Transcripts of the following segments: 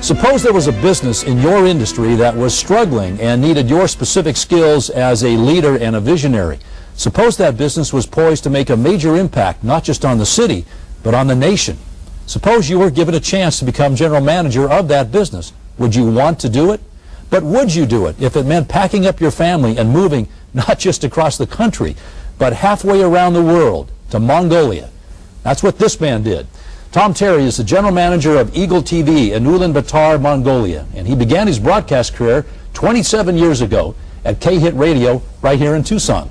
Suppose there was a business in your industry that was struggling and needed your specific skills as a leader and a visionary. Suppose that business was poised to make a major impact, not just on the city, but on the nation. Suppose you were given a chance to become general manager of that business. Would you want to do it? But would you do it if it meant packing up your family and moving not just across the country, but halfway around the world to Mongolia? That's what this man did. Tom Terry is the general manager of EagleTV in Ulaanbaatar, Mongolia, and he began his broadcast career 27 years ago at K-Hit Radio right here in Tucson.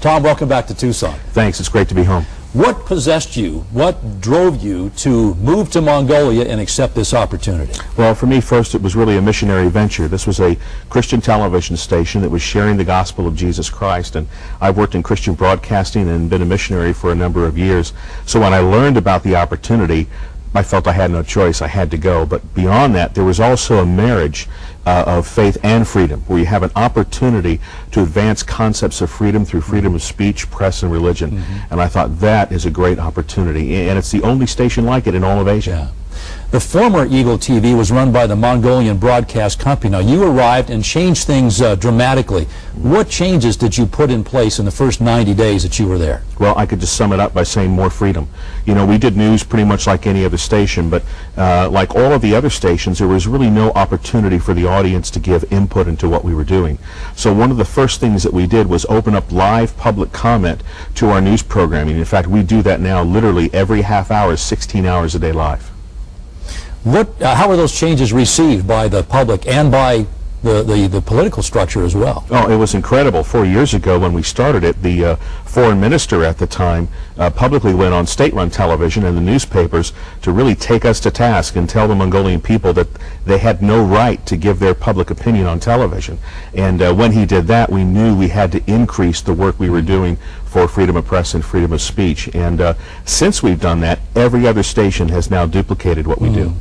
Tom, welcome back to Tucson. Thanks. It's great to be home. What possessed you, what drove you to move to Mongolia and accept this opportunity? Well, for me, first, it was really a missionary venture. This was a Christian television station that was sharing the gospel of Jesus Christ, and I've worked in Christian broadcasting and been a missionary for a number of years. So when I learned about the opportunity, I felt I had no choice. I had to go. But beyond that, there was also a marriage of faith and freedom, where you have an opportunity to advance concepts of freedom through freedom of speech, press, and religion. And I thought that is a great opportunity. And it's the only station like it in all of Asia. Yeah. The former EagleTV was run by the Mongolian Broadcast Company. Now, you arrived and changed things dramatically. What changes did you put in place in the first 90 days that you were there? Well, I could just sum it up by saying more freedom. You know, we did news pretty much like any other station, but like all of the other stations, there was really no opportunity for the audience to give input into what we were doing. So one of the first things that we did was open up live public comment to our news programming. In fact, we do that now literally every half hour, 16 hours a day live. How were those changes received by the public and by the political structure as well? Oh, it was incredible. 4 years ago when we started it, the foreign minister at the time publicly went on state-run television and the newspapers to really take us to task and tell the Mongolian people that they had no right to give their public opinion on television. And when he did that, we knew we had to increase the work we were doing for freedom of press and freedom of speech. And since we've done that, every other station has now duplicated what we do.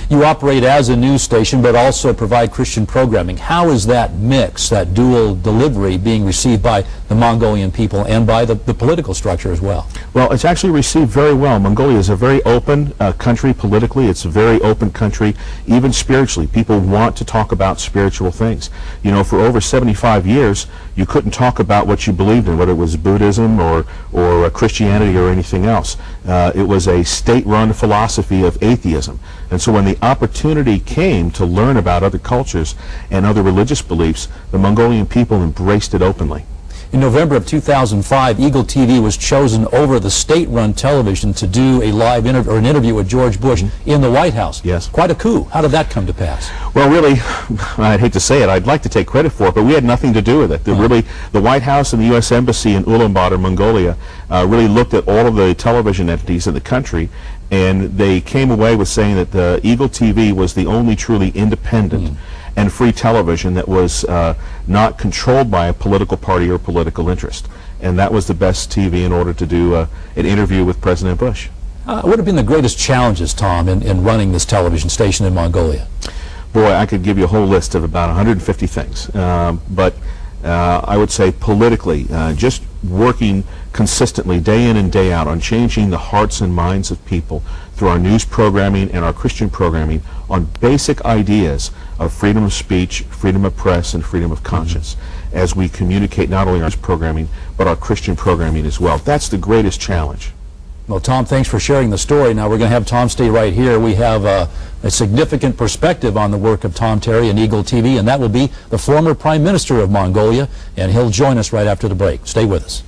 You operate as a news station, but also provide Christian programming. How is that mix, that dual delivery, being received by the Mongolian people and by the political structure as well? Well, it's actually received very well. Mongolia is a very open country politically. It's a very open country, even spiritually. People want to talk about spiritual things. You know, for over 75 years, you couldn't talk about what you believed in, whether it was Buddhism or Christianity or anything else. It was a state-run philosophy of atheism. And so when the opportunity came to learn about other cultures and other religious beliefs, the Mongolian people embraced it openly. In November of 2005, EagleTV was chosen over the state-run television to do a live interview, or an interview with George Bush in the White House. Yes. Quite a coup. How did that come to pass? Well, really, I'd hate to say it, I'd like to take credit for it, but we had nothing to do with it. Really, the White House and the U.S. Embassy in Ulaanbaatar, Mongolia, really looked at all of the television entities in the country, and they came away with saying that the EagleTV was the only truly independent and free television that was not controlled by a political party or political interest. And that was the best TV in order to do an interview with President Bush. What have been the greatest challenges, Tom, in running this television station in Mongolia? Boy, I could give you a whole list of about 150 things. But I would say politically, just working consistently day in and day out on changing the hearts and minds of people through our news programming and our Christian programming on basic ideas of freedom of speech, freedom of press, and freedom of conscience as we communicate not only our programming but our Christian programming as well. That's the greatest challenge. Well, Tom, thanks for sharing the story. Now we're going to have Tom stay right here. We have a significant perspective on the work of Tom Terry and EagleTV, and that will be the former Prime Minister of Mongolia, and he'll join us right after the break. Stay with us.